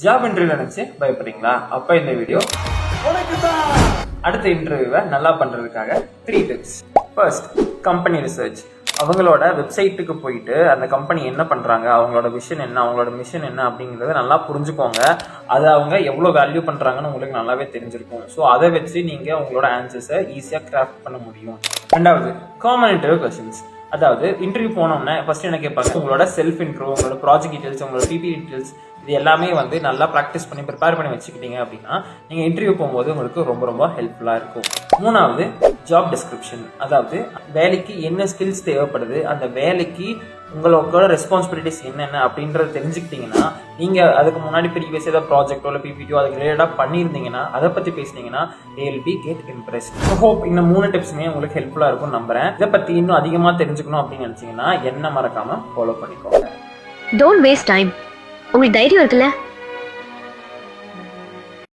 Job interview நினைச்சு பயப்படுறீங்களா? அப்ப இந்த வீடியோ அடுத்த இன்டர்வியூவை நல்லா பண்றதுக்காக 3 டிப்ஸ். First, company research. அவங்களோட வெப்சைட்டுக்கு போயிட்டு அந்த கம்பெனி என்ன பண்றாங்க, அவங்களோட விஷன் என்ன, அவங்களோட மிஷன் என்ன அப்படிங்கறத நல்லா புரிஞ்சுக்கோங்க. அதை அவங்க எவ்வளவு வேல்யூ பண்றாங்கன்னு உங்களுக்கு நல்லாவே தெரிஞ்சிருக்கும். ஸோ அதை வச்சு நீங்க உங்களோட ஆன்சர்ஸை ஈஸியா கிராஃப்ட் பண்ண முடியும். ரெண்டாவது, காமன் இன்டர்வியூ கொஸ்டின்ஸ். அதாவது இன்டர்வியூ போனோம்னா ஃபர்ஸ்ட் என்ன கேட்பாங்க, உங்களோட செல்ஃப் இன்ட்ரோ, உங்களோட ப்ராஜெக்ட் டீடைல்ஸ், உங்களோட பிபி டீடைல்ஸ், இது எல்லாமே வந்து நல்லா ப்ராக்டிஸ் பண்ணி ப்ரிப்பேர் பண்ணி வச்சுக்கிட்டீங்க அப்படின்னா நீங்க இன்டர்வியூ போகும்போது உங்களுக்கு ரொம்ப ரொம்ப ஹெல்ப்ஃபுல்லா இருக்கும். மூணாவது, ஜாப் டிஸ்கிரிப்ஷன். அதாவது வேலைக்கு என்ன ஸ்கில்ஸ் தேவைப்படுது, அந்த வேலைக்கு உங்களோட ரெஸ்பான்சிபிலிட்டிஸ் என்னென்ன அப்படின்றத தெரிஞ்சுக்கிட்டீங்கன்னா நீங்க அதுக்கு முன்னாடி ப்ரீவியஸ் ஏதாவது ப்ராஜெக்டோ இல்லை பிபிடியோ அதுக்கு ரிலேட்டடா பண்ணியிருந்தீங்கன்னா அதை பத்தி பேசுனீங்கன்னா they will be get impressed. Hope இந்த 3 டிப்ஸுமே உங்களுக்கு ஹெல்ப்ஃபுல்லா இருக்கும் நம்புறேன். இதை பத்தி இன்னும் அதிகமா தெரிஞ்சுக்கணும் அப்படின்னு நினைச்சீங்கன்னா என்ன மறக்காம ஃபாலோ பண்ணிக்கோங்க. Don't waste time. உங்களுக்கு தைரியம் இருக்குல்ல,